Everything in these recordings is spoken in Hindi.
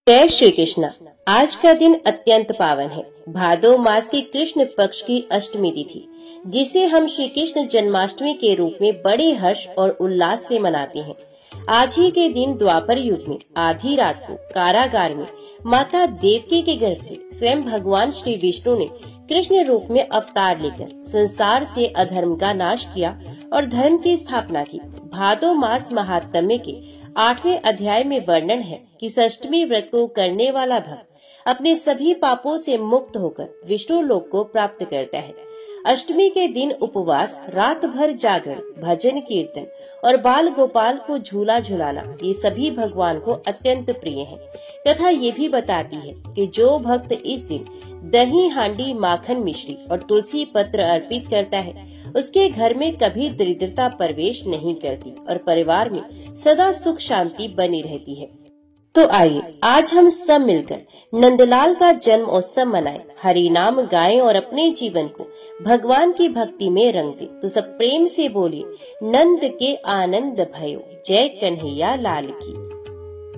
जय श्री कृष्ण। आज का दिन अत्यंत पावन है। भादो मास की कृष्ण पक्ष की अष्टमी तिथि, जिसे हम श्री कृष्ण जन्माष्टमी के रूप में बड़े हर्ष और उल्लास से मनाते हैं। आज ही के दिन द्वापर युग में आधी रात को कारागार में माता देवकी के गर्भ से स्वयं भगवान श्री विष्णु ने कृष्ण रूप में अवतार लेकर संसार से अधर्म का नाश किया और धर्म की स्थापना की। भादो मास महात्म्य के 8वें अध्याय में वर्णन है कि षष्टमी व्रत को करने वाला भक्त अपने सभी पापों से मुक्त होकर विष्णु लोक को प्राप्त करता है। अष्टमी के दिन उपवास, रात भर जागरण, भजन कीर्तन और बाल गोपाल को झूला झुलाना, ये सभी भगवान को अत्यंत प्रिय है। कथा ये भी बताती है कि जो भक्त इस दिन दही, हांडी, माखन, मिश्री और तुलसी पत्र अर्पित करता है, उसके घर में कभी दरिद्रता प्रवेश नहीं करती और परिवार में सदा सुख शांति बनी रहती है। तो आइए आज हम सब मिलकर नंदलाल का जन्म उत्सव मनाएं, हरि नाम गाएं और अपने जीवन को भगवान की भक्ति में रंग दें। तो सब प्रेम से बोलिए, नंद के आनंद भयो, जय कन्हैया लाल की।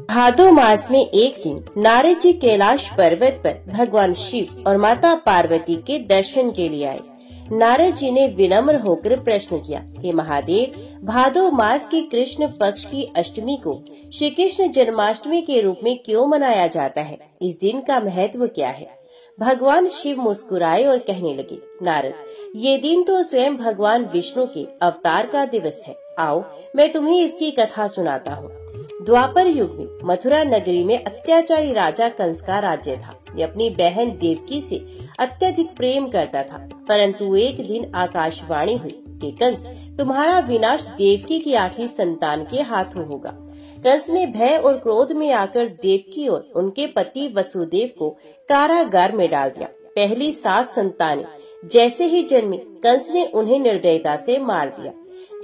भादो मास में एक दिन नारद जी कैलाश पर्वत पर भगवान शिव और माता पार्वती के दर्शन के लिए आए। नारद जी ने विनम्र होकर प्रश्न किया, हे महादेव, भादो मास की कृष्ण पक्ष की अष्टमी को श्री कृष्ण जन्माष्टमी के रूप में क्यों मनाया जाता है? इस दिन का महत्व क्या है? भगवान शिव मुस्कुराए और कहने लगे, नारद, ये दिन तो स्वयं भगवान विष्णु के अवतार का दिवस है। आओ मैं तुम्हें इसकी कथा सुनाता हूँ। द्वापर युग में मथुरा नगरी में अत्याचारी राजा कंस का राज्य था। ये अपनी बहन देवकी से अत्यधिक प्रेम करता था, परंतु एक दिन आकाशवाणी हुई कि कंस, तुम्हारा विनाश देवकी की 8वीं संतान के हाथों होगा। कंस ने भय और क्रोध में आकर देवकी और उनके पति वसुदेव को कारागार में डाल दिया। पहली 7 संतानें जैसे ही जन्मी, कंस ने उन्हें निर्दयता से मार दिया।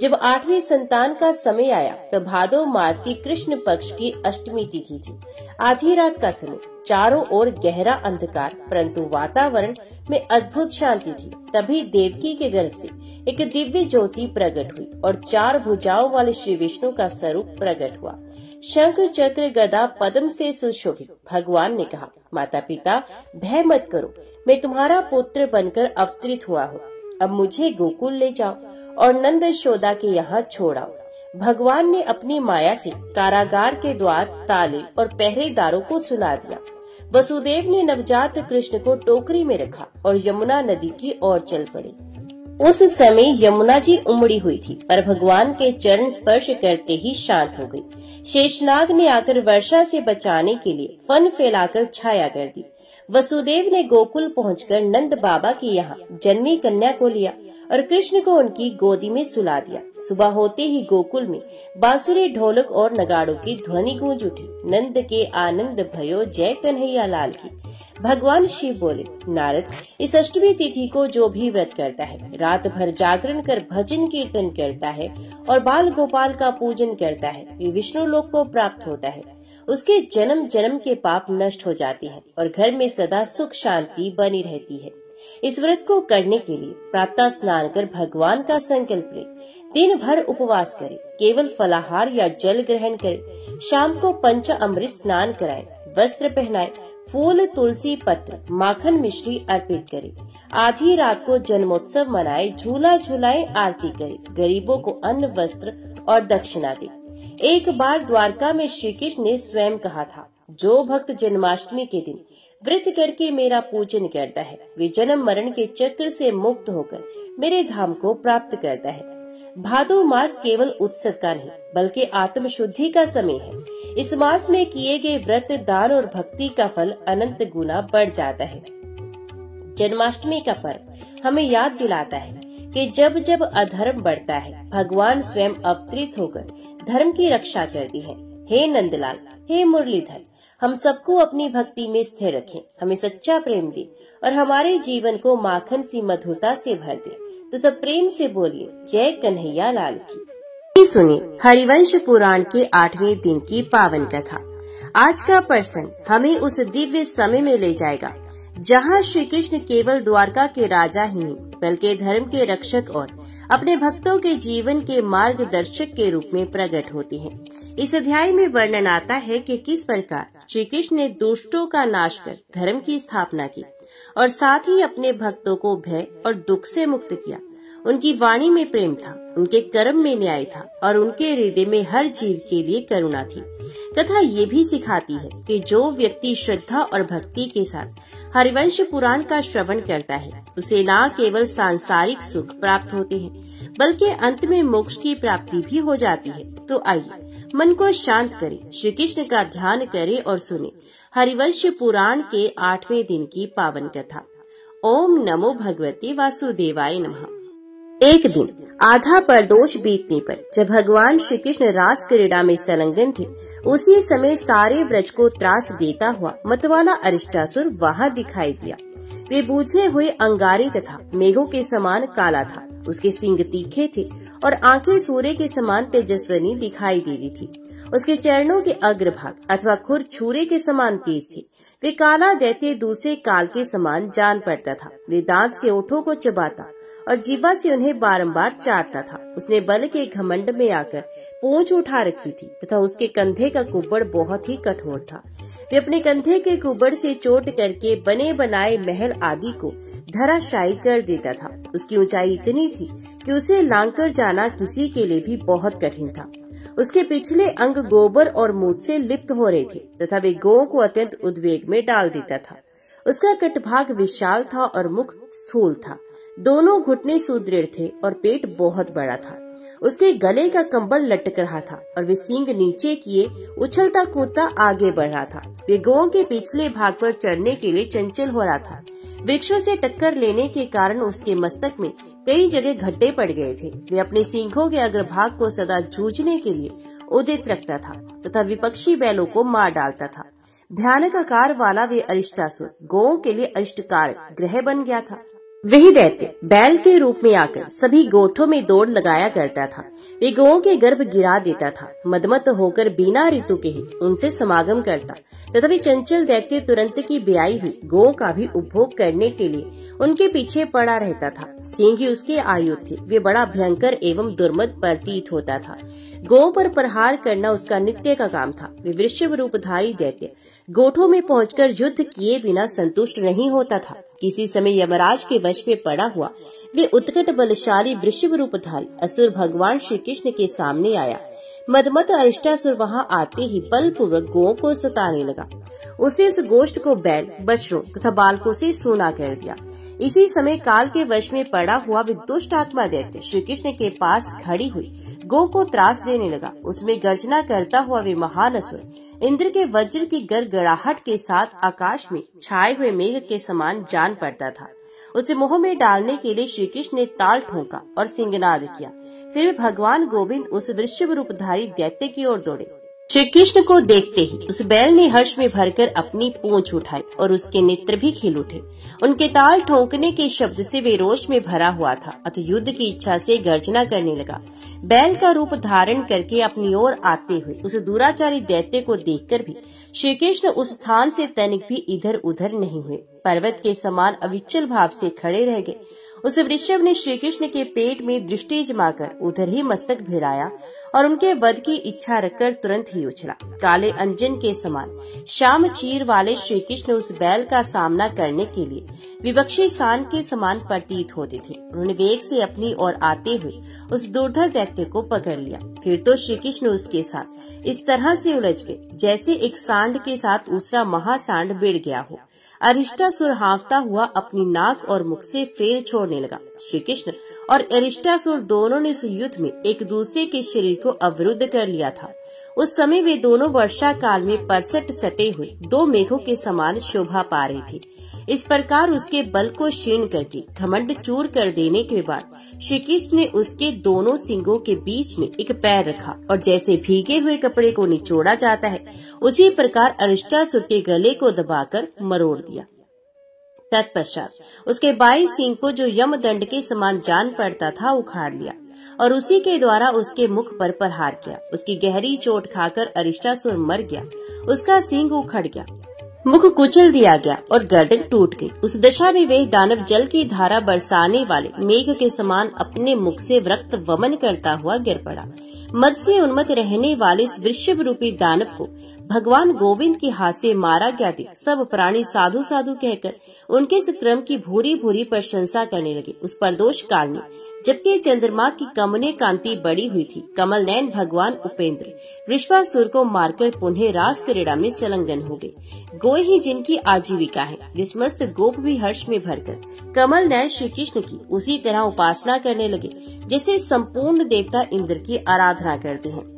जब 8वीं संतान का समय आया तो भादो मास की कृष्ण पक्ष की अष्टमी तिथि थी। आधी रात का समय, चारों ओर गहरा अंधकार, परंतु वातावरण में अद्भुत शांति थी। तभी देवकी के गर्भ से एक दिव्य ज्योति प्रकट हुई और 4 भुजाओं वाले श्री विष्णु का स्वरूप प्रकट हुआ। शंख, चक्र, गदा, पद्म से सुशोभित भगवान ने कहा, माता पिता भय मत करो, मैं तुम्हारा पुत्र बनकर अवतरित हुआ हूँ। अब मुझे गोकुल ले जाओ और नंद यशोदा के यहाँ छोड़ आओ। भगवान ने अपनी माया से कारागार के द्वार, ताले और पहरेदारों को सुला दिया। वसुदेव ने नवजात कृष्ण को टोकरी में रखा और यमुना नदी की ओर चल पड़े। उस समय यमुना जी उमड़ी हुई थी, पर भगवान के चरण स्पर्श करते ही शांत हो गई। शेषनाग ने आकर वर्षा से बचाने के लिए फन फैलाकर छाया कर दी। वसुदेव ने गोकुल पहुंचकर नंद बाबा के यहाँ जन्मी कन्या को लिया और कृष्ण को उनकी गोदी में सुला दिया। सुबह होते ही गोकुल में बांसुरी, ढोलक और नगाड़ों की ध्वनि गूंज उठी। नंद के आनंद भयो, जय कन्हैया लाल की। भगवान शिव बोले, नारद, इस अष्टमी तिथि को जो भी व्रत करता है, रात भर जागरण कर भजन कीर्तन करता है और बाल गोपाल का पूजन करता है, ये विष्णु लोक को प्राप्त होता है। उसके जन्म जन्म के पाप नष्ट हो जाते हैं और घर में सदा सुख शांति बनी रहती है। इस व्रत को करने के लिए प्रातः स्नान कर भगवान का संकल्प ले, दिन भर उपवास करे, केवल फलाहार या जल ग्रहण करे, शाम को पंचामृत स्नान कराए, वस्त्र पहनाए, फूल, तुलसी पत्र, माखन, मिश्री अर्पित करे, आधी रात को जन्मोत्सव मनाए, झूला झुलाए, आरती करे, गरीबों को अन्न, वस्त्र और दक्षिणा दे। एक बार द्वारका में श्री कृष्ण ने स्वयं कहा था, जो भक्त जन्माष्टमी के दिन व्रत करके मेरा पूजन करता है, वे जन्म मरण के चक्र से मुक्त होकर मेरे धाम को प्राप्त करता है। भादो मास केवल उत्सव का नहीं, बल्कि आत्म शुद्धि का समय है। इस मास में किए गए व्रत, दान और भक्ति का फल अनंत गुना बढ़ जाता है। जन्माष्टमी का पर्व हमें याद दिलाता है कि जब जब अधर्म बढ़ता है, भगवान स्वयं अवतरित होकर धर्म की रक्षा करती है। हे नंदलाल, हे मुरलीधर, हम सबको अपनी भक्ति में स्थिर रखें, हमें सच्चा प्रेम दे और हमारे जीवन को माखन सी मधुरता से भर दे। तो सब प्रेम से बोलिए, जय कन्हैया लाल की। सुनिए हरिवंश पुराण के 8वें दिन की पावन कथा। आज का प्रसंग हमें उस दिव्य समय में ले जाएगा जहाँ श्री कृष्ण केवल द्वारका के राजा ही नहीं, बल्कि धर्म के रक्षक और अपने भक्तों के जीवन के मार्गदर्शक के रूप में प्रकट होते हैं। इस अध्याय में वर्णन आता है कि किस प्रकार श्री कृष्ण ने दुष्टों का नाश कर धर्म की स्थापना की और साथ ही अपने भक्तों को भय और दुख से मुक्त किया। उनकी वाणी में प्रेम था, उनके कर्म में न्याय था और उनके हृदय में हर जीव के लिए करुणा थी। कथा ये भी सिखाती है कि जो व्यक्ति श्रद्धा और भक्ति के साथ हरिवंश पुराण का श्रवण करता है, उसे न केवल सांसारिक सुख प्राप्त होते हैं बल्कि अंत में मोक्ष की प्राप्ति भी हो जाती है। तो आइए मन को शांत करें, श्री कृष्ण का ध्यान करें और सुने हरिवंश पुराण के 8वें दिन की पावन कथा। ओम नमो भगवते वासुदेवाय नमः। एक दिन आधा प्रदोष बीतने पर जब भगवान श्री कृष्ण रास क्रीड़ा में संलग्न थे, उसी समय सारे व्रज को त्रास देता हुआ मतवाला अरिष्टासुर वहां दिखाई दिया। वे बूझे हुए अंगारे तथा मेघों के समान काला था। उसके सींग तीखे थे और आंखें सूर्य के समान तेजस्विनी दिखाई दे रही थी। उसके चरणों के अग्रभाग अथवा खुर छुरे के समान तेज थे। वे काला दैत्य दूसरे काल के समान जान पड़ता था। वे दांत से ओठों को चबाता और जीवा से उन्हें बारंबार चाटता था। उसने बल के घमंड में आकर पूंछ उठा रखी थी तथा उसके कंधे का कुब्बड़ बहुत ही कठोर था। वे अपने कंधे के कुब्बड़ से चोट करके बने बनाए महल आदि को धराशायी कर देता था। उसकी ऊंचाई इतनी थी कि उसे लांघकर जाना किसी के लिए भी बहुत कठिन था। उसके पिछले अंग गोबर और मूत्र से लिप्त हो रहे थे तथा वे गौओं को अत्यंत उद्वेग में डाल देता था। उसका कटभाग विशाल था और मुख स्थूल था। दोनों घुटने सुदृढ़ थे और पेट बहुत बड़ा था। उसके गले का कंबल लटक रहा था और वे सींग नीचे किए उछलता कूदता आगे बढ़ रहा था। वे गौओं के पिछले भाग पर चढ़ने के लिए चंचल हो रहा था। वृक्षों से टक्कर लेने के कारण उसके मस्तक में कई जगह गड्ढे पड़ गए थे। वे अपने सींगों के अग्रभाग को सदा जूझने के लिए उदित रखता था तथा विपक्षी बैलों को मार डालता था। भयानक आकार वाला वे अरिष्टासुर गौओं के लिए अरिष्टकार ग्रह बन गया था। वही दैत्य बैल के रूप में आकर सभी गोठों में दौड़ लगाया करता था। वे गौओं के गर्भ गिरा देता था। मदमत होकर बिना ऋतु के ही उनसे समागम करता तथा वे चंचल दैत्य तुरंत की ब्याई हुई गौ का भी उपभोग करने के लिए उनके पीछे पड़ा रहता था। सींग ही उसके आयुध थे। वे बड़ा भयंकर एवं दुर्मद प्रतीत होता था। गौ पर प्रहार करना उसका नित्य का काम था। वे वृषभ रूपधारी दैत्य गोठों में पहुंचकर युद्ध किए बिना संतुष्ट नहीं होता था। किसी समय यमराज के वश में पड़ा हुआ वे उत्कट बलशाली वृषभ रूपधारी असुर भगवान श्री कृष्ण के सामने आया। मदमत अरिष्टासुर वहां आते ही बलपूर्वक गौओं को सताने लगा। उसने उस गोष्ठ को बैल, बछड़ों तथा बालकों से सूना कर दिया। इसी समय काल के वश में पड़ा हुआ वे दुष्ट आत्मा दैत्य श्री कृष्ण के पास खड़ी हुई गौ को त्रास देने लगा। उसमें गर्जना करता हुआ वे महान असुर इंद्र के वज्र की गड़गड़ाहट के साथ आकाश में छाए हुए मेघ के समान जान पड़ता था। उसे मुंह में डालने के लिए श्री कृष्ण ने ताल ठोका और सिंहनाद किया। फिर भगवान गोविंद उस वृषभ रूपधारी दैत्य की ओर दौड़े। श्री कृष्ण को देखते ही उस बैल ने हर्ष में भरकर अपनी पूंछ उठाई और उसके नेत्र भी खिल उठे। उनके ताल ठोंकने के शब्द से वे रोष में भरा हुआ था अतः युद्ध की इच्छा से गर्जना करने लगा। बैल का रूप धारण करके अपनी ओर आते हुए उस दुराचारी दैत्य को देखकर भी श्री कृष्ण उस स्थान से तनिक भी इधर उधर नहीं हुए। पर्वत के समान अविचल भाव से खड़े रह गए। उस वृषभ ने श्री कृष्ण के पेट में दृष्टि जमाकर उधर ही मस्तक भिड़ाया और उनके वध की इच्छा रखकर तुरंत ही उछला। काले अंजन के समान श्याम चीर वाले श्री कृष्ण उस बैल का सामना करने के लिए विवक्षी सान के समान प्रतीत होते थे। उन्होंने वेग से अपनी ओर आते हुए उस दुर्धर दैत्य को पकड़ लिया। फिर तो श्री कृष्ण उसके साथ इस तरह से उलझ गए जैसे एक सांड के साथ दूसरा महासांड भिड़ गया हो। अरिष्टासुर हाँफता हुआ अपनी नाक और मुख से फेल छोड़ने लगा। श्री कृष्ण और अरिष्टासुर दोनों ने इस युद्ध में एक दूसरे के शरीर को अवरुद्ध कर लिया था। उस समय वे दोनों वर्षा काल में परसट सटे हुए दो मेघों के समान शोभा पा रहे थे। इस प्रकार उसके बल को क्षीण करके घमंड चूर कर देने के बाद श्री कृष्ण ने उसके दोनों सिंगों के बीच में एक पैर रखा और जैसे भीगे हुए कपड़े को निचोड़ा जाता है उसी प्रकार अरिष्टासुर के गले को दबाकर मरोड़ दिया। तत्पश्चात उसके 22 सिंग को जो यमदंड के समान जान पड़ता था उखाड़ लिया और उसी के द्वारा उसके मुख पर प्रहार किया। उसकी गहरी चोट खाकर अरिष्टासुर मर गया। उसका सिंग उखड़ गया। मुख कुचल दिया गया और गर्दन टूट गई। उस दशा में वे दानव जल की धारा बरसाने वाले मेघ के समान अपने मुख से रक्त वमन करता हुआ गिर पड़ा। मद से उन्मत्त रहने वाले इस वृषभ रूपी दानव को भगवान गोविंद के हाथ से मारा गया देख सब प्राणी साधु साधु कहकर उनके इस क्रम की भूरी भूरी प्रशंसा करने लगे। उस प्रदोष काल में जबकि चंद्रमा की कमनीय कांति बढ़ी हुई थी, कमल नयन भगवान उपेंद्र वृषभासुर को मारकर पुनः रास क्रीड़ा में संलग्न हो गए। गोए ही जिनकी आजीविका है, वे समस्त गोप भी हर्ष में भरकर कमल नयन श्री कृष्ण की उसी तरह उपासना करने लगे जैसे संपूर्ण देवता इंद्र की आराधना करते हैं।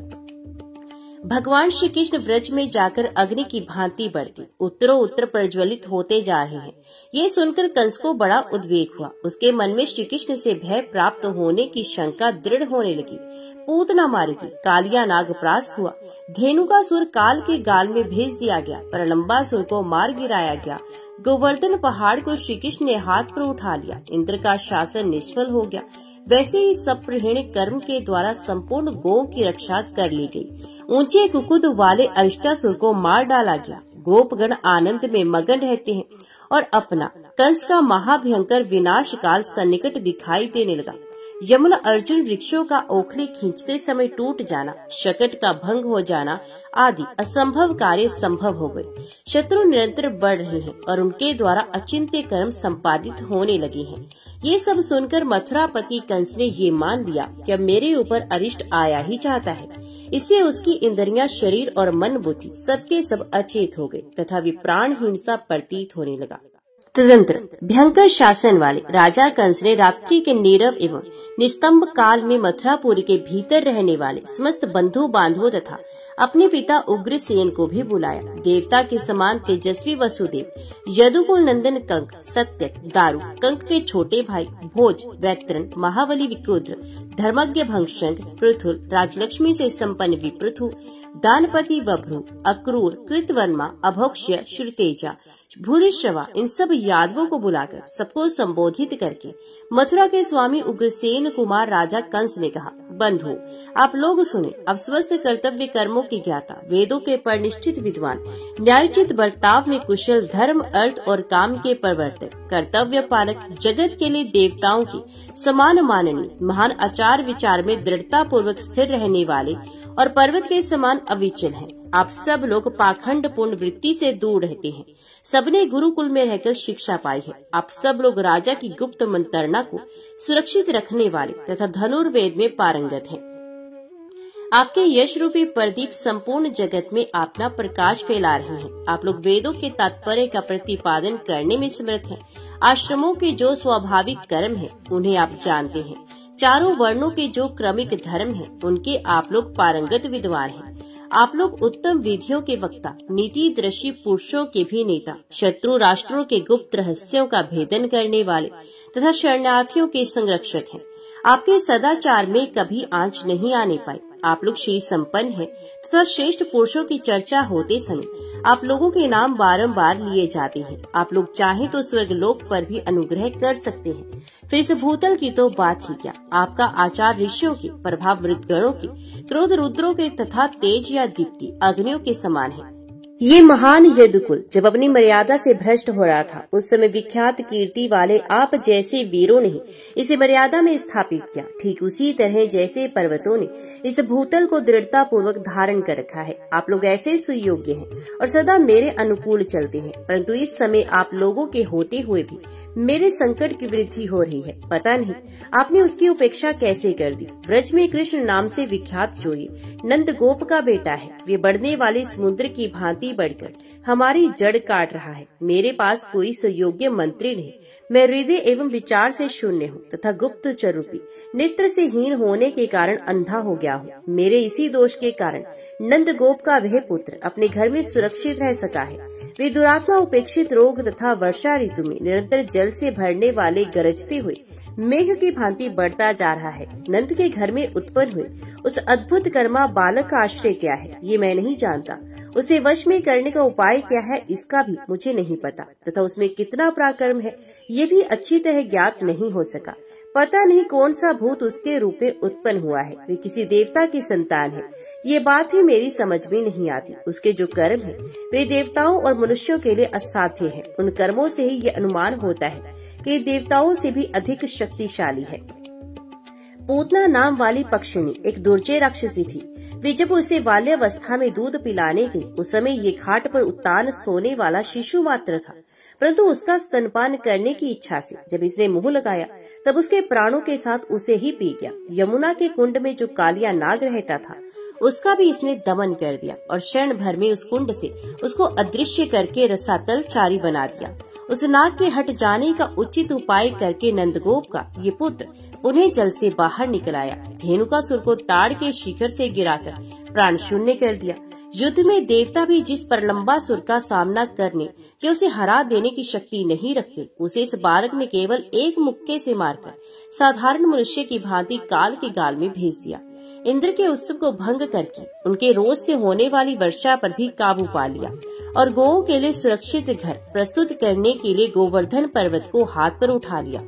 भगवान श्री कृष्ण ब्रज में जाकर अग्नि की भांति बढ़ती उत्तरों उत्तर प्रज्वलित होते जा रहे हैं। ये सुनकर कंस को बड़ा उद्वेग हुआ। उसके मन में श्री कृष्ण से भय प्राप्त होने की शंका दृढ़ होने लगी। पूतना मारेगी, कालिया नागप्रास्त हुआ, धेनुकासुर काल के गाल में भेज दिया गया, प्रलंबासुर को मार गिराया गया, गोवर्धन पहाड़ को श्री कृष्ण ने हाथ पर उठा लिया, इंद्र का शासन निष्फल हो गया। वैसे ही सप्रहेण कर्म के द्वारा संपूर्ण गौ की रक्षा कर ली गई। ऊंचे कुकुद वाले अरिष्टासुर को मार डाला गया। गोपगण आनंद में मगन रहते हैं और अपना कंस का महाभयंकर विनाश काल सन्निकट दिखाई देने लगा। यमुना अर्जुन वृक्षों का ओखली खींचते समय टूट जाना, शकट का भंग हो जाना आदि असंभव कार्य संभव हो गए। शत्रु निरंतर बढ़ रहे हैं और उनके द्वारा अचिंत्य कर्म संपादित होने लगे हैं। ये सब सुनकर मथुरापति कंस ने ये मान लिया कि अब मेरे ऊपर अरिष्ट आया ही चाहता है। इससे उसकी इंद्रियां, शरीर और मन बुद्धि सबके सब अचेत हो गए तथा विप्राणहीन सा प्रतीत होने लगा। तदंतर भयंकर शासन वाले राजा कंस ने रात्रि के नीरव एवं निस्तंभ काल में मथुरापुरी के भीतर रहने वाले समस्त बंधु बांधवों तथा अपने पिता उग्रसेन को भी बुलाया। देवता के समान तेजस्वी वसुदेव, यदुकुल नंदन कंक, सत्यक, दारू, कंक के छोटे भाई भोज, वैतरण, महाबली विकुद्र, धर्मज्ञ भंगशंक, पृथुल, राजलक्ष्मी से संपन्न विपृथु, दानपति वभ्रु, अक्रूर, कृतवर्मा, अभोक्ष्य, श्रुतेजा, भूरिश्रवा, इन सब यादवों को बुलाकर सबको संबोधित करके मथुरा के स्वामी उग्रसेन कुमार राजा कंस ने कहा, बंधु आप लोग सुने। अब स्वस्थ कर्तव्य कर्मों की ज्ञाता, वेदों के परिनिष्ठित विद्वान, न्यायोचित बर्ताव में कुशल, धर्म अर्थ और काम के प्रवर्तक, कर्तव्य पालक, जगत के लिए देवताओं की समान माननीय, महान आचार विचार में दृढ़ता पूर्वक स्थिर रहने वाले और पर्वत के समान अविचल हैं। आप सब लोग पाखंड पूर्ण वृत्ति से दूर रहते हैं। सबने गुरुकुल में रहकर शिक्षा पाई है। आप सब लोग राजा की गुप्त मंत्रणा को सुरक्षित रखने वाले तथा धनुर्वेद में पारंगत हैं। आपके यश रूपी प्रदीप संपूर्ण जगत में अपना प्रकाश फैला रहे हैं। आप लोग वेदों के तात्पर्य का प्रतिपादन करने में समर्थ हैं। आश्रमों के जो स्वाभाविक कर्म हैं, उन्हें आप जानते हैं। चारों वर्णों के जो क्रमिक धर्म हैं, उनके आप लोग पारंगत विद्वान हैं। आप लोग उत्तम विधियों के वक्ता, नीतिदर्शी पुरुषों के भी नेता, शत्रु राष्ट्रों के गुप्त रहस्यों का भेदन करने वाले तथा शरणार्थियों के संरक्षक हैं। आपके सदाचार में कभी आंच नहीं आने पाई। आप लोग श्री संपन्न हैं तथा श्रेष्ठ पुरुषों की चर्चा होते समय आप लोगों के नाम बारंबार लिए जाते हैं। आप लोग चाहे तो स्वर्गलोक पर भी अनुग्रह कर सकते हैं। फिर इस भूतल की तो बात ही क्या, आपका आचार ऋषियों के, प्रभाव मृतगणों के, क्रोध रुद्रों के तथा तेज या दीप्ति अग्नियों के समान है। ये महान यदुकुल जब अपनी मर्यादा से भ्रष्ट हो रहा था, उस समय विख्यात कीर्ति वाले आप जैसे वीरों ने इसे मर्यादा में स्थापित किया। ठीक उसी तरह जैसे पर्वतों ने इस भूतल को दृढ़ता पूर्वक धारण कर रखा है। आप लोग ऐसे सुयोग्य हैं और सदा मेरे अनुकूल चलते हैं, परंतु इस समय आप लोगों के होते हुए भी मेरे संकट की वृद्धि हो रही है। पता नहीं आपने उसकी उपेक्षा कैसे कर दी। ब्रज में कृष्ण नाम से विख्यात जो ये नंद गोप का बेटा है, वे बढ़ने वाले समुद्र की भांति बढ़कर हमारी जड़ काट रहा है। मेरे पास कोई सुयोग्य मंत्री नहीं। मैं हृदय एवं विचार से शून्य हूँ तथा गुप्तचर रूपी नेत्र से हीन होने के कारण अंधा हो गया हूँ। मेरे इसी दोष के कारण नंद गोप का वह पुत्र अपने घर में सुरक्षित रह सका है। वे दुरात्मा उपेक्षित रोग तथा वर्षा ऋतु में निरंतर जल से भरने वाले गरजते हुए मेघ की भांति बढ़ता जा रहा है। नंद के घर में उत्पन्न हुए उस अद्भुत कर्मा बालक का आश्रय क्या है, ये मैं नहीं जानता। उसे वश में करने का उपाय क्या है, इसका भी मुझे नहीं पता तथा उसमें कितना पराक्रम है, ये भी अच्छी तरह ज्ञात नहीं हो सका। पता नहीं कौन सा भूत उसके रूप में उत्पन्न हुआ है। वे किसी देवता की संतान है। ये बात ही मेरी समझ में नहीं आती। उसके जो कर्म है वे देवताओं और मनुष्यों के लिए असाध्य है। उन कर्मों से ही ये अनुमान होता है कि देवताओं से भी अधिक शक्तिशाली है। पूतना नाम वाली पक्षिणी एक दुर्जय राक्षसी थी। वे जब उसे बाल्यावस्था में दूध पिलाने गई, उस समय ये घाट पर उत्तान सोने वाला शिशु मात्र था, परंतु उसका स्तनपान करने की इच्छा से जब इसने मुंह लगाया तब उसके प्राणों के साथ उसे ही पी गया। यमुना के कुंड में जो कालिया नाग रहता था उसका भी इसने दमन कर दिया और क्षण भर में उस कुंड से उसको अदृश्य करके रसातल चारी बना दिया। उस नाग के हट जाने का उचित उपाय करके नंदगोप का ये पुत्र उन्हें जल से बाहर निकल आया। धेनुकासुर को ताड़ के शिखर से गिराकर प्राण शून्य कर दिया। युद्ध में देवता भी जिस प्रलंबासुर का सामना करने या उसे हरा देने की शक्ति नहीं रखते, उसे इस बालक ने केवल एक मुक्के से मारकर साधारण मनुष्य की भांति काल के गाल में भेज दिया। इंद्र के उत्सव को भंग करके उनके रोज से होने वाली वर्षा पर भी काबू पा लिया और गौओं के लिए सुरक्षित घर प्रस्तुत करने के लिए गोवर्धन पर्वत को हाथ पर उठा लिया।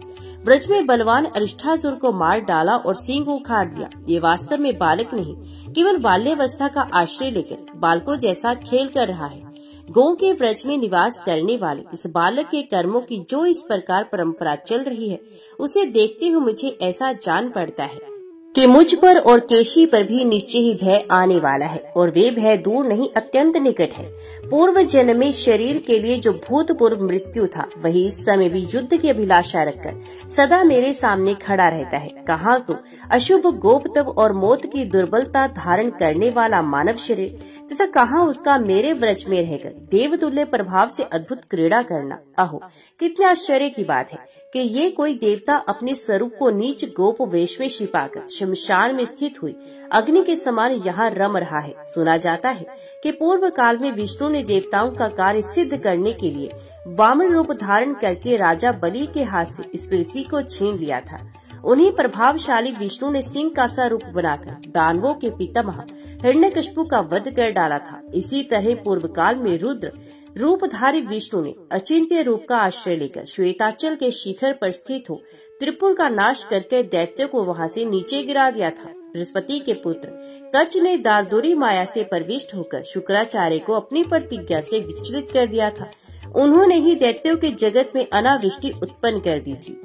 ब्रज में बलवान अरिष्ठासुर को मार डाला और सींग उखाड़ दिया। ये वास्तव में बालक नहीं, केवल बाल्यावस्था का आश्रय लेकर बालकों जैसा खेल कर रहा है। गौ के व्रज में निवास करने वाले इस बालक के कर्मों की जो इस प्रकार परंपरा चल रही है, उसे देखते हुए मुझे ऐसा जान पड़ता है कि मुझ पर और केशी पर भी निश्चय ही भय आने वाला है, और वे भय दूर नहीं अत्यंत निकट है। पूर्व जन्म में शरीर के लिए जो भूतपूर्व मृत्यु था, वही इस समय भी युद्ध की अभिलाषा रखकर सदा मेरे सामने खड़ा रहता है। कहाँ तो अशुभ गोपतप और मौत की दुर्बलता धारण करने वाला मानव शरीर, तथा कहाँ उसका मेरे व्रज में रहकर देवतुल्य प्रभाव से अद्भुत क्रीड़ा करना। अहो, कितने आश्चर्य की बात है कि ये कोई देवता अपने स्वरूप को नीच गोप वेश में छिपाकर शमशान में स्थित हुई अग्नि के समान यहाँ रम रहा है। सुना जाता है कि पूर्व काल में विष्णु ने देवताओं का कार्य सिद्ध करने के लिए वामन रूप धारण करके राजा बलि के हाथ से इस पृथ्वी को छीन लिया था। उन्हीं प्रभावशाली विष्णु ने सिंह का सा रूप बनाकर दानवों के पितामह हिरण्यकशिपु का वध कर डाला था। इसी तरह पूर्व काल में रुद्र रूपधारी विष्णु ने अचिंत्य रूप का आश्रय लेकर श्वेताचल के शिखर पर स्थित हो त्रिपुर का नाश करके दैत्यों को वहां से नीचे गिरा दिया था। बृहस्पति के पुत्र कच्छ ने दारदुरी माया से प्रविष्ट होकर शुक्राचार्य को अपनी प्रतिज्ञा से विचलित कर दिया था। उन्होंने ही दैत्यों के जगत में अनावृष्टि उत्पन्न कर दी थी।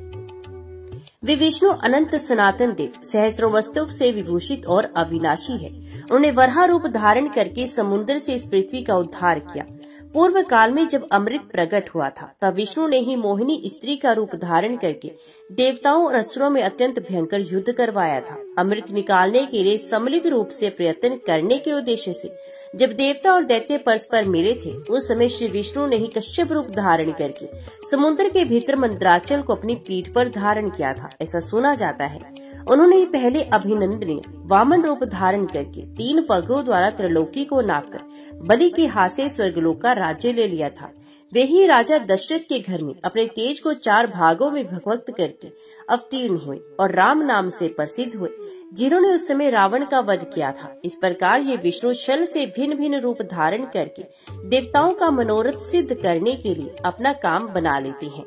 वे विष्णु अनंत सनातन देव सहस्रों वस्तुओं से विभूषित और अविनाशी है। उन्होंने वराह रूप धारण करके समुद्र से इस पृथ्वी का उद्धार किया। पूर्व काल में जब अमृत प्रकट हुआ था, तब विष्णु ने ही मोहिनी स्त्री का रूप धारण करके देवताओं और असुरों में अत्यंत भयंकर युद्ध करवाया था। अमृत निकालने के लिए सम्मिलित रूप से प्रयत्न करने के उद्देश्य से जब देवता और दैत्य परस्पर मिले थे, उस समय श्री विष्णु ने ही कश्यप रूप धारण करके समुद्र के भीतर मंत्राचल को अपनी पीठ पर धारण किया था, ऐसा सुना जाता है। उन्होंने ही पहले अभिनंदनीय वामन रूप धारण करके 3 पगों द्वारा त्रिलोकी को नापकर बलि के हाथ से स्वर्गलोक का राज्य ले लिया था। वे ही राजा दशरथ के घर में अपने तेज को 4 भागों में विभक्त करके अवतीर्ण हुए और राम नाम से प्रसिद्ध हुए, जिन्होंने उस समय रावण का वध किया था। इस प्रकार ये विष्णु छल से भिन्न भिन्न रूप धारण करके देवताओं का मनोरथ सिद्ध करने के लिए अपना काम बना लेते हैं।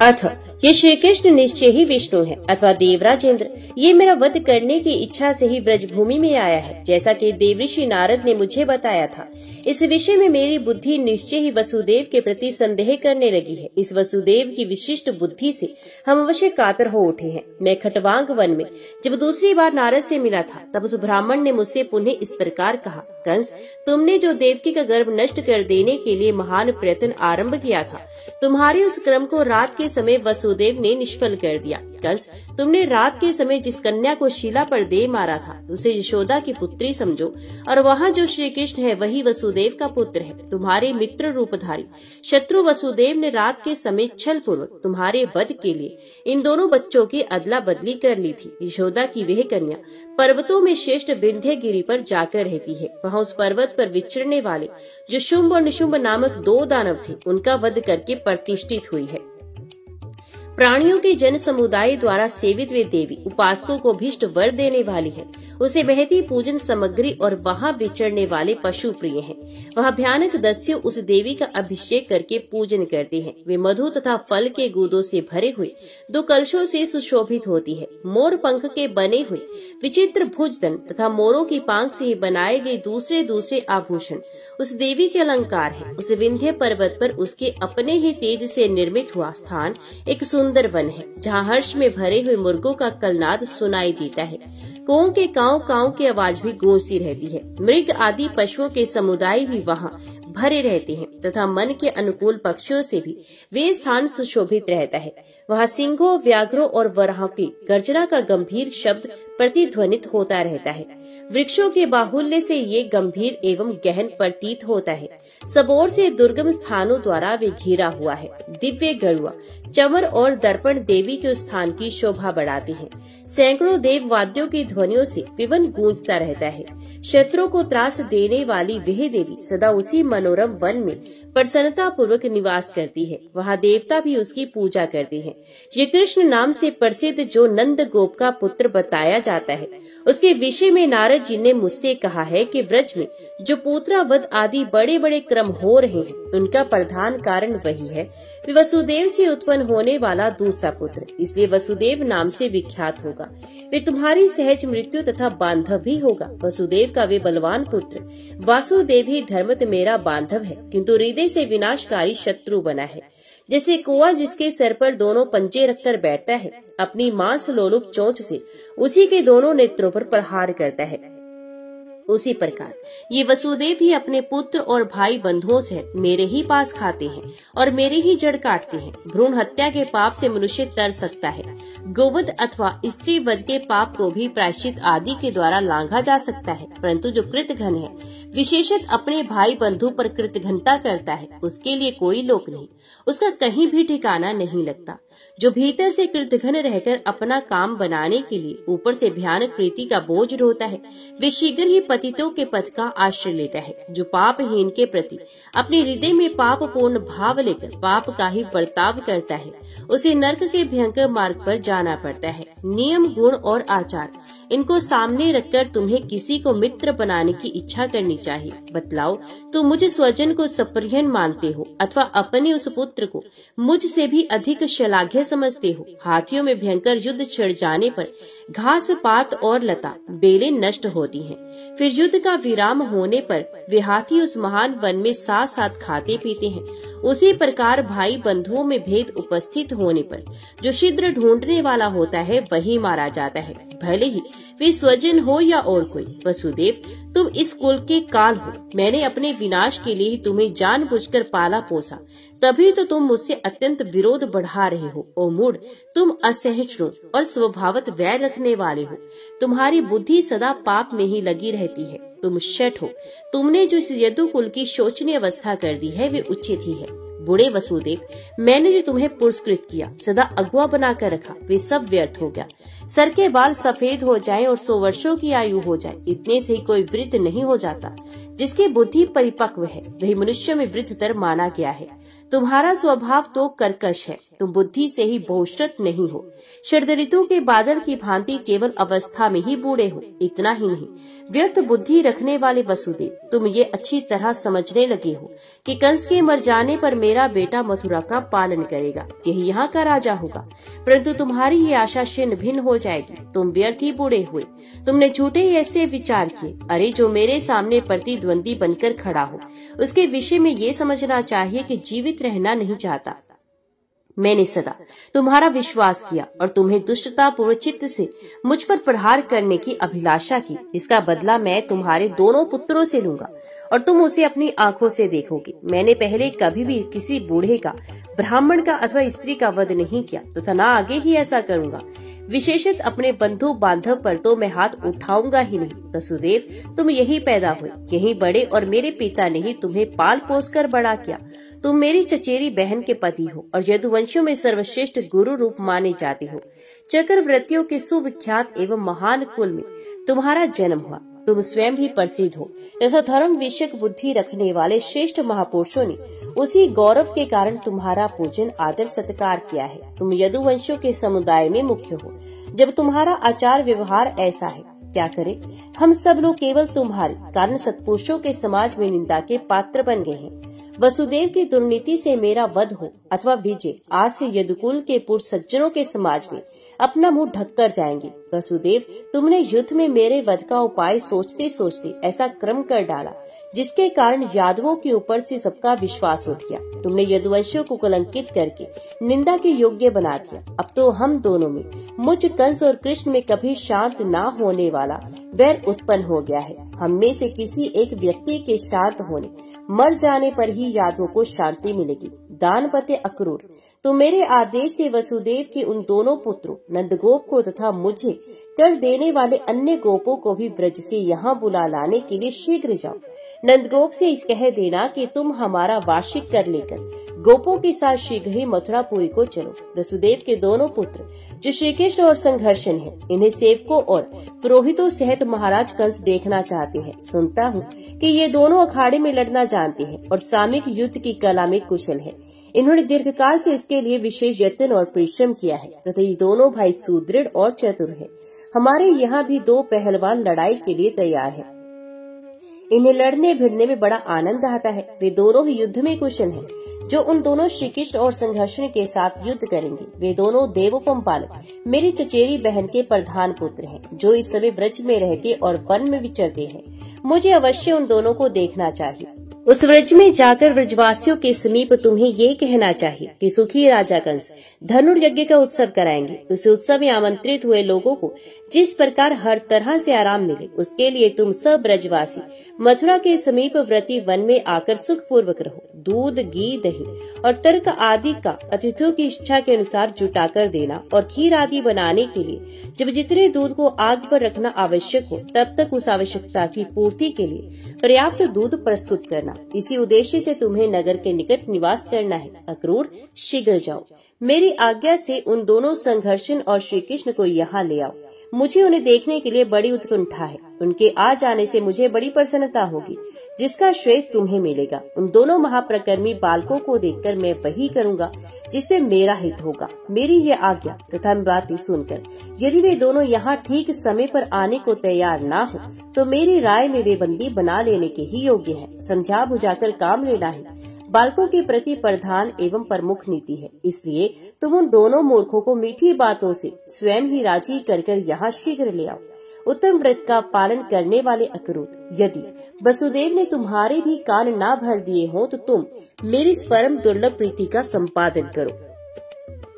अथ ये श्री कृष्ण निश्चय ही विष्णु है अथवा देवराज इंद्र, ये मेरा वध करने की इच्छा से ही ब्रज भूमि में आया है, जैसा कि देवऋषि नारद ने मुझे बताया था। इस विषय में मेरी बुद्धि निश्चय ही वसुदेव के प्रति संदेह करने लगी है। इस वसुदेव की विशिष्ट बुद्धि से हम अवश्य कातर हो उठे हैं। मैं खटवांग वन में जब दूसरी बार नारद से मिला था, तब उस ब्राह्मण ने मुझसे पुनः इस प्रकार कहा, कंस, तुमने जो देवकी का गर्भ नष्ट कर देने के लिए महान प्रयत्न आरंभ किया था, तुम्हारे उस क्रम को रात के समय वसुदेव ने निष्फल कर दिया। कंस, तुमने रात के समय जिस कन्या को शिला पर दे मारा था, उसे यशोदा की पुत्री समझो, और वहाँ जो श्री कृष्ण है वही वसुदेव का पुत्र है। तुम्हारे मित्र रूपधारी शत्रु वसुदेव ने रात के समय छल पूर्वक तुम्हारे वध के लिए इन दोनों बच्चों की अदला बदली कर ली थी। यशोदा की वह कन्या पर्वतों में श्रेष्ठ विंध्य गिरी पर जाकर रहती है। वहाँ उस पर्वत पर विचरने वाले जो शुंभ और निशुंभ नामक 2 दानव थे, उनका वध करके प्रतिष्ठित हुई है। प्राणियों के जन समुदाय द्वारा सेवित वे देवी उपासकों को भीष्ट वर देने वाली है। उसे बहती पूजन सामग्री और वहाँ विचरने वाले पशु प्रिय हैं। वह भयानक दस्यु उस देवी का अभिषेक करके पूजन करते हैं। वे मधु तथा फल के गुदों से भरे हुए 2 कलशों से सुशोभित होती है। मोर पंख के बने हुए विचित्र भुजदन तथा मोरों की पांख से बनाए गए दूसरे आभूषण उस देवी के अलंकार है। उस विंध्य पर्वत पर उसके अपने ही तेज से निर्मित हुआ स्थान एक सुंदर वन है, जहाँ हर्ष में भरे हुए मुर्गों का कलनाद सुनाई देता है। कों के काव काव की आवाज भी गूंजती रहती है। मृग आदि पशुओं के समुदाय भी वहाँ भरे रहते हैं तथा मन के अनुकूल पक्षियों से भी वे स्थान सुशोभित रहता है। वहाँ सिंहों, व्याघ्रों और वराहों की गर्जना का गंभीर शब्द प्रतिध्वनित होता रहता है। वृक्षों के बाहुल्य से ये गंभीर एवं गहन प्रतीत होता है। सब ओर से दुर्गम स्थानों द्वारा वे घिरा हुआ है। दिव्य गरुआ, चमर और दर्पण देवी के स्थान की शोभा बढ़ाते हैं। सैकड़ों देव वाद्यों की ध्वनियों से विवन गूंजता रहता है। शत्रु को त्रास देने वाली वह देवी सदा उसी मनोरम वन में प्रसन्नता पूर्वक निवास करती है। वहाँ देवता भी उसकी पूजा करते हैं। ये कृष्ण नाम से प्रसिद्ध जो नंद गोप का पुत्र बताया जाता है, उसके विषय में नारद जी ने मुझसे कहा है कि व्रज में जो पुत्रवध आदि बड़े बड़े क्रम हो रहे हैं, उनका प्रधान कारण वही है। वे वसुदेव से उत्पन्न होने वाला दूसरा पुत्र, इसलिए वसुदेव नाम से विख्यात होगा। वे तुम्हारी सहज मृत्यु तथा बांधव भी होगा। वसुदेव का वे बलवान पुत्र वासुदेव ही धर्मत मेरा बांधव है, किंतु हृदय से विनाशकारी शत्रु बना है। जैसे कुआ जिसके सर पर दोनों पंजे रखकर बैठता है, अपनी मांस लोलुप चोंच से उसी के दोनों नेत्रों पर प्रहार करता है, उसी प्रकार ये वसुदेव भी अपने पुत्र और भाई बंधुओं से मेरे ही पास खाते हैं और मेरे ही जड़ काटते हैं। भ्रूण हत्या के पाप से मनुष्य तर सकता है। गोवध अथवा स्त्री वध के पाप को भी प्रायश्चित आदि के द्वारा लांघा जा सकता है, परंतु जो कृतघ्न है, विशेषत अपने भाई बंधु पर कृतघ्नता करता है, उसके लिए कोई लोक नहीं, उसका कहीं भी ठिकाना नहीं लगता। जो भीतर से कृतघ्न रहकर अपना काम बनाने के लिए ऊपर से भयानक प्रीति का बोझ ढोता है, वे शीघ्र ही पतितों के पथ का आश्रय लेता है। जो पापहीन के प्रति अपने हृदय में पाप पूर्ण भाव लेकर पाप का ही बर्ताव करता है, उसे नरक के भयंकर मार्ग पर जाना पड़ता है। नियम, गुण और आचार, इनको सामने रखकर तुम्हें किसी को मित्र बनाने की इच्छा करनी चाहिए। बतलाओ, तुम मुझे स्वजन को सप्रियन मानते हो अथवा अपने उस पुत्र को मुझसे भी अधिक श्लाघ्य समझते हो। हाथियों में भयंकर युद्ध छिड़ जाने पर घास, पात और लता, बेलें नष्ट होती हैं। फिर युद्ध का विराम होने पर वे हाथी उस महान वन में साथ साथ खाते पीते हैं। उसी प्रकार भाई बंधुओं में भेद उपस्थित होने पर जो छिद्र ढूंढने वाला होता है, वही मारा जाता है, भले ही वे स्वजन हो या और कोई। वसुदेव, तुम इस कुल के काल हो। मैंने अपने विनाश के लिए ही तुम्हें जानबूझकर पाला पोसा, तभी तो तुम मुझसे अत्यंत विरोध बढ़ा रहे हो। ओ मूढ़, तुम असहिष्णु और स्वभावत वैर रखने वाले हो। तुम्हारी बुद्धि सदा पाप में ही लगी रहती है। तुम शठ हो। तुमने जो इस यदुकुल की शोचनीय अवस्था कर दी है, वे उचित ही है। बूढ़े वसुदेव, मैंने जो तुम्हें पुरस्कृत किया, सदा अगुआ बनाकर रखा, वे सब व्यर्थ हो गया। सर के बाल सफेद हो जाए और 100 वर्षों की आयु हो जाए, इतने से ही कोई वृद्ध नहीं हो जाता। जिसकी बुद्धि परिपक्व है, वही मनुष्य में वृद्धतर माना गया है। तुम्हारा स्वभाव तो कर्कश है, तुम बुद्धि से ही बहुश्रुत नहीं हो। शरद ऋतु के बादल की भांति केवल अवस्था में ही बूढ़े हो। इतना ही नहीं, व्यर्थ बुद्धि रखने वाले वसुदेव, तुम ये अच्छी तरह समझने लगे हो कि कंस के मर जाने पर मेरा बेटा मथुरा का पालन करेगा, यही यहाँ का राजा होगा। परंतु तुम्हारी ये आशा छिन्न भिन्न हो जाएगी। तुम व्यर्थ ही बूढ़े हुए। तुमने झूठे ऐसे विचार किए। अरे, जो मेरे सामने प्रतिद्वंदी बनकर खड़ा हो, उसके विषय में ये समझना चाहिए कि जीवित रहना नहीं चाहता। मैंने सदा तुम्हारा विश्वास किया और तुम्हें दुष्टता पूर्व चित्त से मुझ पर प्रहार करने की अभिलाषा की। इसका बदला मैं तुम्हारे दोनों पुत्रों से लूंगा और तुम उसे अपनी आंखों से देखोगे। मैंने पहले कभी भी किसी बूढ़े का, ब्राह्मण का अथवा स्त्री का वध नहीं किया तथा न आगे ही ऐसा करूंगा। विशेषत अपने बंधु बांधव पर तो मैं हाथ उठाऊंगा ही नहीं। वसुदेव, तुम यही पैदा हुए, यही बड़े और मेरे पिता ने ही तुम्हें पाल पोस कर बड़ा किया। तुम मेरी चचेरी बहन के पति हो और यदुवंशियों में सर्वश्रेष्ठ गुरु रूप माने जाते हो। चक्रवर्तियों के सुविख्यात एवं महान कुल में तुम्हारा जन्म हुआ। तुम स्वयं भी प्रसिद्ध हो तथा धर्म विषयक बुद्धि रखने वाले श्रेष्ठ महापुरुषों ने उसी गौरव के कारण तुम्हारा पूजन आदर सत्कार किया है। तुम यदुवंशियों के समुदाय में मुख्य हो। जब तुम्हारा आचार व्यवहार ऐसा है, क्या करें हम सब लोग केवल तुम्हारे कारण सत्पुरुषों के समाज में निंदा के पात्र बन गए हैं। वसुदेव की दुर्नीति से मेरा वध हो अथवा विजय आज से यदुकुल के पूर्व सज्जनों के समाज में अपना मुंह ढककर जाएंगे। वसुदेव, तुमने युद्ध में मेरे वध का उपाय सोचते सोचते ऐसा क्रम कर डाला जिसके कारण यादवों के ऊपर से सबका विश्वास उठ गया। तुमने यदुवंशियों को कलंकित करके निंदा के योग्य बना दिया। अब तो हम दोनों में, मुझ कंस और कृष्ण में कभी शांत न होने वाला वैर उत्पन्न हो गया है। हम में से किसी एक व्यक्ति के शांत होने, मर जाने पर ही यादवों को शांति मिलेगी। दानपत्य अक्रूर, तो मेरे आदेश से वसुदेव के उन दोनों पुत्रों नंदगोप को तथा मुझे कर देने वाले अन्य गोपों को भी ब्रज से यहाँ बुला लाने के लिए शीघ्र जाओ। नंदगोप से कह देना कि तुम हमारा वार्षिक कर लेकर गोपों के साथ शीघ्र ही मथुरापुरी को चलो। वसुदेव के दोनों पुत्र जो श्री कृष्ण और संघर्षण है, इन्हें सेवकों और पुरोहितों सहित महाराज कंस देखना चाहते हैं। सुनता हूँ कि ये दोनों अखाड़े में लड़ना जानते हैं और सामयिक युद्ध की कला में कुशल है। इन्होंने दीर्घकाल से इसके लिए विशेष यत्न और परिश्रम किया है तथा ये दोनों भाई सुदृढ़ और चतुर हैं। हमारे यहाँ भी दो पहलवान लड़ाई के लिए तैयार हैं। इन्हें लड़ने भिड़ने में बड़ा आनंद आता है। वे दोनों ही युद्ध में कुशल हैं, जो उन दोनों श्री कृष्ण और संघर्षण के साथ युद्ध करेंगे। वे दोनों देवोपम बालक मेरी चचेरी बहन के प्रधान पुत्र हैं, जो इस समय व्रज में रहते और वन में विचरते हैं। मुझे अवश्य उन दोनों को देखना चाहिए। उस व्रज में जाकर व्रजवासियों के समीप तुम्हें ये कहना चाहिए कि सुखी राजा कंस धनुर्यज्ञ का उत्सव कराएंगे। उस उत्सव में आमंत्रित हुए लोगों को जिस प्रकार हर तरह से आराम मिले, उसके लिए तुम सब ब्रजवासी मथुरा के समीप व्रती वन में आकर सुख पूर्वक रहो। दूध, घी, दही और तर्क आदि का अतिथियों की इच्छा के अनुसार जुटा कर देना और खीर आदि बनाने के लिए जब जितने दूध को आग पर रखना आवश्यक हो, तब तक उस आवश्यकता की पूर्ति के लिए पर्याप्त दूध प्रस्तुत करना। इसी उद्देश्य से तुम्हें नगर के निकट निवास करना है। अक्रूर, शीघ्र जाओ। मेरी आज्ञा से उन दोनों संघर्षण और श्री कृष्ण को यहाँ ले आओ। मुझे उन्हें देखने के लिए बड़ी उत्कंठा है। उनके आ जाने से मुझे बड़ी प्रसन्नता होगी, जिसका श्रेय तुम्हें मिलेगा। उन दोनों महाप्रकर्मी बालकों को देखकर मैं वही करूँगा जिसमें मेरा हित होगा। मेरी ये आज्ञा तथा बातें सुनकर यदि वे दोनों यहाँ ठीक समय पर आने को तैयार ना हो, तो मेरी राय में वे बंदी बना लेने के ही योग्य है। समझा बुझाकर काम लेना है बालकों के प्रति प्रधान एवं प्रमुख नीति है। इसलिए तुम उन दोनों मूर्खों को मीठी बातों से स्वयं ही राजी कर यहाँ शीघ्र ले आओ। उत्तम व्रत का पालन करने वाले अक्रूर, यदि वसुदेव ने तुम्हारे भी कान ना भर दिए हो, तो तुम मेरी इस परम दुर्लभ प्रीति का संपादन करो।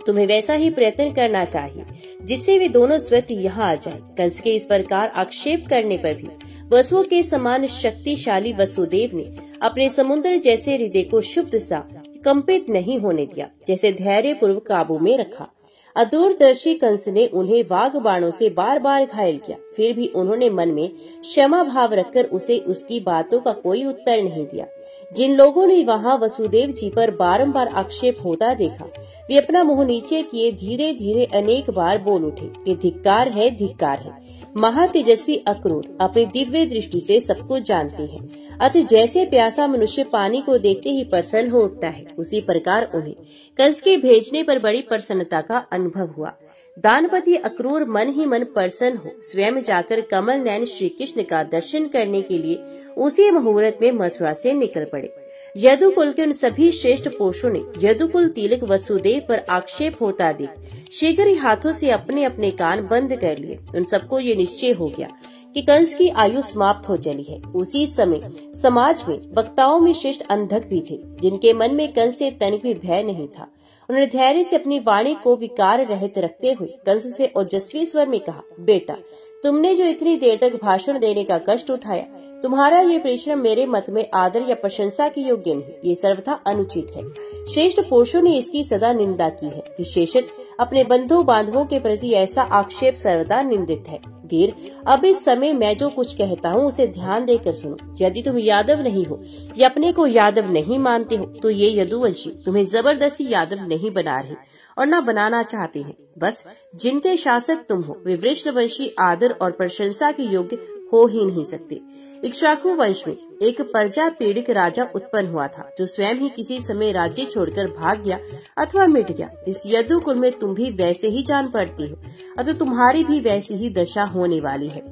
तुम्हें वैसा ही प्रयत्न करना चाहिए जिससे वे दोनों स्वतः यहाँ आ जाएं। कंस के इस प्रकार आक्षेप करने पर भी वसुओं के समान शक्तिशाली वसुदेव ने अपने समुद्र जैसे हृदय को शुद्ध सा कंपित नहीं होने दिया, जैसे धैर्य पूर्वक काबू में रखा। अदूरदर्शी कंस ने उन्हें वाग बाणों से बार बार घायल किया, फिर भी उन्होंने मन में क्षमा भाव रखकर उसे उसकी बातों का कोई उत्तर नहीं दिया। जिन लोगों ने वहाँ वसुदेव जी पर बारंबार आक्षेप होता देखा, वे अपना मुंह नीचे किए धीरे धीरे अनेक बार बोल उठे कि धिक्कार है, धिक्कार है। महातेजस्वी अक्रूर अपनी दिव्य दृष्टि से सब कुछ जानते हैं। अतः जैसे प्यासा मनुष्य पानी को देखते ही प्रसन्न हो उठता है, उसी प्रकार उन्हें कंस के भेजने पर बड़ी प्रसन्नता का अनुभव हुआ। दानपति अक्रूर मन ही मन प्रसन्न हो स्वयं जाकर कमल नयन श्री कृष्ण का दर्शन करने के लिए उसी मुहूर्त में मथुरा से निकल पड़े। यदुकुल के उन सभी श्रेष्ठ पुरुषों ने यदुकुल तिलक वसुदेव पर आक्षेप होता देख शीघ्र ही हाथों से अपने अपने कान बंद कर लिए। उन सबको ये निश्चय हो गया कि कंस की आयु समाप्त हो चली है। उसी समय समाज में वक्ताओं में श्रेष्ठ अंधक भी थे, जिनके मन में कंस से तनिक भी भय नहीं था। उन्होंने धैर्य से अपनी वाणी को विकार रहित रखते हुए कंस से ओजस्वी स्वर में कहा, बेटा, तुमने जो इतनी देर तक भाषण देने का कष्ट उठाया, तुम्हारा ये परिश्रम मेरे मत में आदर या प्रशंसा के योग्य नहीं, ये सर्वथा अनुचित है। श्रेष्ठ पुरुषों ने इसकी सदा निंदा की है। विशेषत अपने बंधु बांधवों के प्रति ऐसा आक्षेप सर्वदा निंदित है। वीर, अब इस समय मैं जो कुछ कहता हूँ उसे ध्यान देकर सुनो। यदि तुम यादव नहीं हो या अपने को यादव नहीं मानते हो, तो ये यदुवंशी तुम्हें जबरदस्ती यादव नहीं बना रहे और न बनाना चाहते हैं। बस जिनके शासक तुम हो वे वृषणवंशी आदर और प्रशंसा के योग्य हो ही नहीं सकते। इक्ष्वाकु वंश में एक प्रजा पीड़ित राजा उत्पन्न हुआ था, जो स्वयं ही किसी समय राज्य छोड़कर भाग गया अथवा मिट गया। इस यदु कुल में तुम भी वैसे ही जान पड़ती हो, अतः तुम्हारी भी वैसी ही दशा होने वाली है।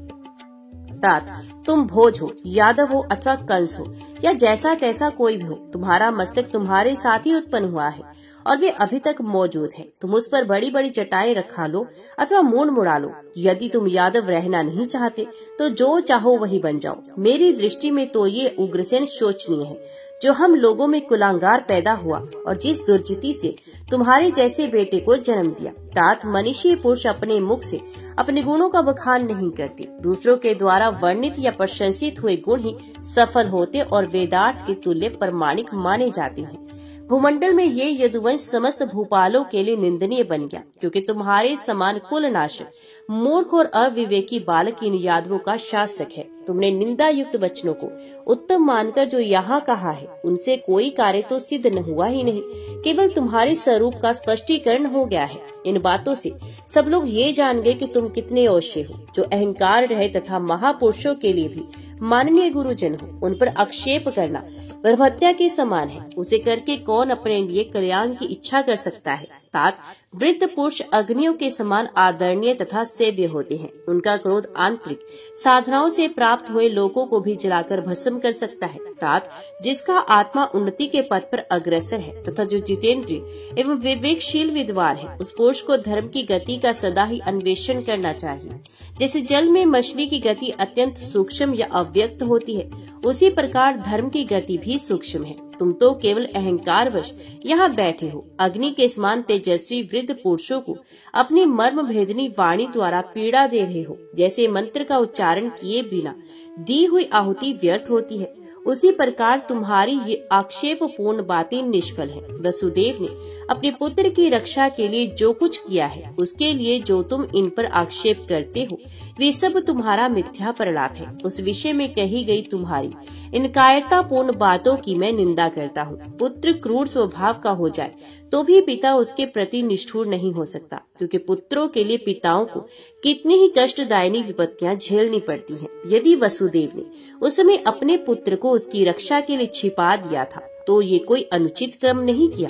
तात, तुम भोज हो, यादव हो अथवा कंस हो, या जैसा तैसा कोई भी हो, तुम्हारा मस्तक तुम्हारे साथ ही उत्पन्न हुआ है और वे अभी तक मौजूद है। तुम उस पर बड़ी बड़ी चटाई रखा लो अथवा मूंड मुड़ा लो। यदि तुम यादव रहना नहीं चाहते तो जो चाहो वही बन जाओ। मेरी दृष्टि में तो ये उग्रसेन शोचनीय है, जो हम लोगों में कुलांगार पैदा हुआ और जिस दुर्जिती से तुम्हारे जैसे बेटे को जन्म दिया। तात, मनुष्य पुरुष अपने मुख से अपने गुणों का बखान नहीं करते, दूसरों के द्वारा वर्णित या प्रशंसित हुए गुण ही सफल होते और वेदार्थ के तुल्य प्रमाणिक माने जाते हैं। भूमंडल में ये यदुवंश समस्त भूपालों के लिए निंदनीय बन गया, क्योंकि तुम्हारे समान कुलनाशक, मूर्ख और अविवेकी बालक इन यादवों का शासक है। तुमने निंदा युक्त वचनों को उत्तम मानकर जो यहाँ कहा है, उनसे कोई कार्य तो सिद्ध न हुआ ही नहीं, केवल तुम्हारे स्वरूप का स्पष्टीकरण हो गया है। इन बातों से सब लोग ये जान गए कि तुम कितने औष्य हो, जो अहंकार रहे तथा महापुरुषों के लिए भी माननीय गुरुजन हो। उन पर आक्षेप करना ब्रह्महत्या के समान है। उसे करके कौन अपने लिए कल्याण की इच्छा कर सकता है। तात, वृद्ध पुरुष अग्नियों के समान आदरणीय तथा सेव्य होते हैं। उनका क्रोध आंतरिक साधनाओं से प्राप्त हुए लोगों को भी जलाकर भस्म कर सकता है। तात, जिसका आत्मा उन्नति के पथ पर अग्रसर है तथा जो जितेंद्रिय एवं विवेकशील विद्वान है, उस पुरुष को धर्म की गति का सदा ही अन्वेषण करना चाहिए। जैसे जल में मछली की गति अत्यंत सूक्ष्म या अव्यक्त होती है, उसी प्रकार धर्म की गति भी सूक्ष्म है। तुम तो केवल अहंकारवश यहाँ बैठे हो। अग्नि के समान तेजस्वी वृद्ध पुरुषों को अपनी मर्म भेदनी वाणी द्वारा पीड़ा दे रहे हो। जैसे मंत्र का उच्चारण किए बिना दी हुई आहुति व्यर्थ होती है, उसी प्रकार तुम्हारी ये आक्षेपपूर्ण बातें निष्फल हैं। वसुदेव ने अपने पुत्र की रक्षा के लिए जो कुछ किया है, उसके लिए जो तुम इन पर आक्षेप करते हो, वे सब तुम्हारा मिथ्या प्रलाप है। उस विषय में कही गई तुम्हारी इन कायरतापूर्ण बातों की मैं निंदा करता हूँ। पुत्र क्रूर स्वभाव का हो जाए तो भी पिता उसके प्रति निष्ठुर नहीं हो सकता, क्योंकि पुत्रों के लिए पिताओं को कितनी ही कष्टदायिनी विपत्तियां झेलनी पड़ती हैं। यदि वसुदेव ने उस समय अपने पुत्र को उसकी रक्षा के लिए छिपा दिया था, तो ये कोई अनुचित कर्म नहीं किया।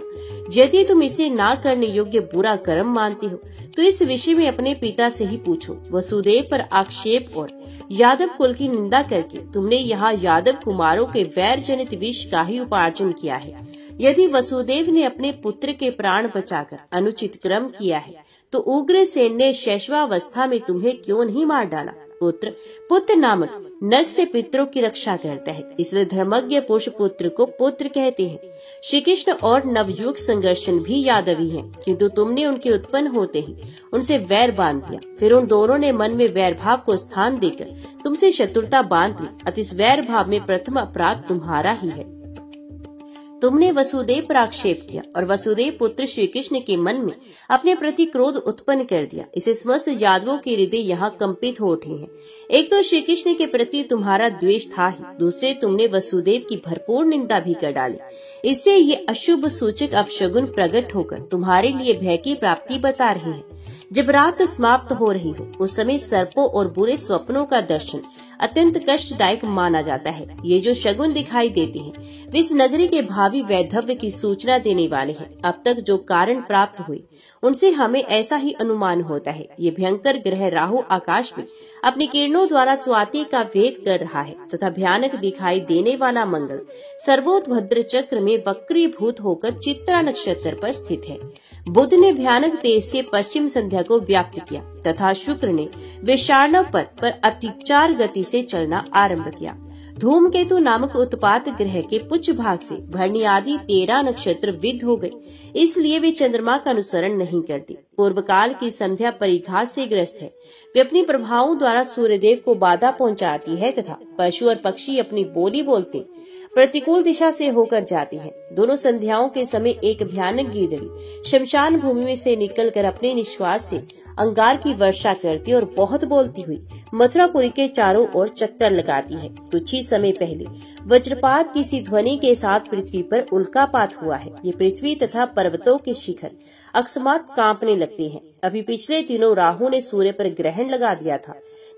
यदि तुम इसे ना करने योग्य बुरा कर्म मानते हो, तो इस विषय में अपने पिता से ही पूछो। वसुदेव पर आक्षेप और यादव कुल की निंदा करके तुमने यहाँ यादव कुमारों के वैर जनित विष का ही उपार्जन किया है। यदि वसुदेव ने अपने पुत्र के प्राण बचाकर अनुचित कर्म किया है, तो उग्रसेन ने शैशवावस्था में तुम्हें क्यों नहीं मार डाला। पुत्र नामक नरक से पितरों की रक्षा करता है, इसलिए धर्मज्ञ पुरुष पुत्र को पुत्र कहते हैं। श्री कृष्ण और नवयुग संघर्षण भी यादवी हैं, किंतु तुमने उनके उत्पन्न होते ही उनसे वैर बांध दिया। फिर उन दोनों ने मन में वैर भाव को स्थान देकर तुमसे शत्रुता बांध ली। अतः इस वैर भाव में प्रथम अपराध तुम्हारा ही है। तुमने वसुदेव पर आक्षेप किया और वसुदेव पुत्र श्री कृष्ण के मन में अपने प्रति क्रोध उत्पन्न कर दिया। इसे समस्त यादवों के हृदय यहाँ कंपित हो उठे हैं। एक तो श्री कृष्ण के प्रति तुम्हारा द्वेष था ही, दूसरे तुमने वसुदेव की भरपूर निंदा भी कर डाली। इससे ये अशुभ सूचक अपशगुन प्रकट होकर तुम्हारे लिए भय की प्राप्ति बता रहे हैं। जब रात समाप्त हो रही हो, उस समय सर्पों और बुरे स्वप्नों का दर्शन अत्यंत कष्टदायक माना जाता है। ये जो शगुन दिखाई देते हैं, वे इस नगरी के भावी वैधव्य की सूचना देने वाले हैं। अब तक जो कारण प्राप्त हुए, उनसे हमें ऐसा ही अनुमान होता है। ये भयंकर ग्रह राहु आकाश में अपनी किरणों द्वारा स्वाति का भेद कर रहा है तथा भयानक दिखाई देने वाला मंगल सर्वोत्भद्र चक्र में वक्रीभूत होकर चित्रा नक्षत्र पर स्थित है। बुध ने भयानक तेज से पश्चिम संध्या को व्याप्त किया तथा शुक्र ने विषार्णव पथ पर अतिचार गति से चलना आरंभ किया। धूमकेतु नामक उत्पात ग्रह के पुच्छ भाग से भरणी आदि 13 नक्षत्र विद्ध हो गए, इसलिए वे चंद्रमा का अनुसरण नहीं करते। पूर्व काल की संध्या परिघात से ग्रस्त है। वे अपनी प्रभावों द्वारा सूर्यदेव को बाधा पहुंचाती है तथा पशु और पक्षी अपनी बोली बोलते प्रतिकूल दिशा से होकर जाती हैं। दोनों संध्याओं के समय एक भयानक गीदड़ी शमशान भूमि में से निकलकर अपने निश्वास से अंगार की वर्षा करती और बहुत बोलती हुई मथुरापुरी के चारों ओर चक्कर लगाती है। कुछ ही समय पहले वज्रपात की सी ध्वनि के साथ पृथ्वी पर उल्कापात हुआ है। ये पृथ्वी तथा पर्वतों के शिखर अकस्मात कांपने लगते हैं। अभी पिछले दिनों राहु ने सूर्य पर ग्रहण लगा दिया था,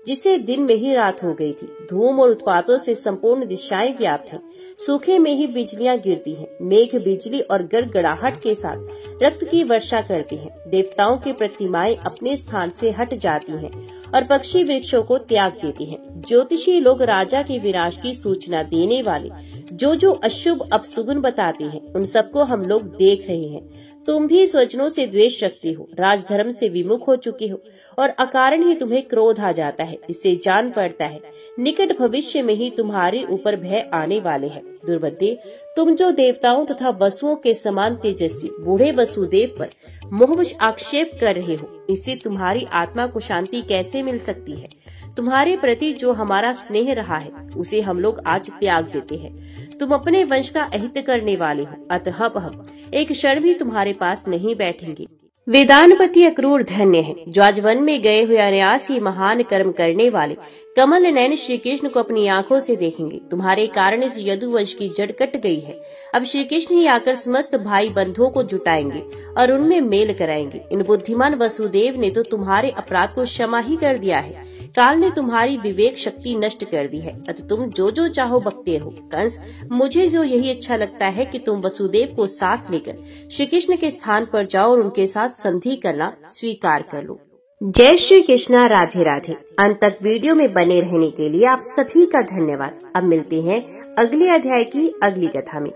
जिससे दिन में ही रात हो गई थी। धूम और उत्पातों से संपूर्ण दिशाएं व्याप्त हैं। सूखे में ही बिजलियां गिरती हैं। मेघ बिजली और गड़गड़ाहट के साथ रक्त की वर्षा करती हैं। देवताओं की प्रतिमाएं अपने स्थान से हट जाती हैं और पक्षी वृक्षों को त्याग देती हैं। ज्योतिषी लोग राजा के विनाश की सूचना देने वाले जो अशुभ अपशुगुन बताते हैं, उन सबको हम लोग देख रहे हैं। तुम भी स्वजनों से द्वेष रखते हो, राजधर्म से विमुख हो चुके हो और अकारण ही तुम्हें क्रोध आ जाता है। इससे जान पड़ता है निकट भविष्य में ही तुम्हारे ऊपर भय आने वाले हैं। दुर्बुद्धे, तुम जो देवताओं तथा वसुओं के समान तेजस्वी बूढ़े वसुदेव पर मोहवश आक्षेप कर रहे हो, इससे तुम्हारी आत्मा को शांति कैसे मिल सकती है? तुम्हारे प्रति जो हमारा स्नेह रहा है, उसे हम लोग आज त्याग देते हैं। तुम अपने वंश का अहित करने वाले हो, अतः हम एक क्षण भी तुम्हारे पास नहीं बैठेंगे। वेदानपति अक्रूर धन्य है, जो आज वन में गए हुए अनायासी महान कर्म करने वाले कमल नयन श्री कृष्ण को अपनी आंखों से देखेंगे। तुम्हारे कारण इस यदुवंश की जड़ कट गई है। अब श्री कृष्ण ही आकर समस्त भाई बंधुओं को जुटाएंगे और उनमें मेल कराएंगे। इन बुद्धिमान वसुदेव ने तो तुम्हारे अपराध को क्षमा ही कर दिया है। काल ने तुम्हारी विवेक शक्ति नष्ट कर दी है, अतः तुम जो चाहो बकते रहो। कंस, मुझे जो यही अच्छा लगता है कि तुम वसुदेव को साथ लेकर श्री कृष्ण के स्थान पर जाओ और उनके साथ संधि करना स्वीकार कर लो। जय श्री कृष्णा, राधे राधे। अंत तक वीडियो में बने रहने के लिए आप सभी का धन्यवाद। अब मिलते हैं अगले अध्याय की अगली कथा में।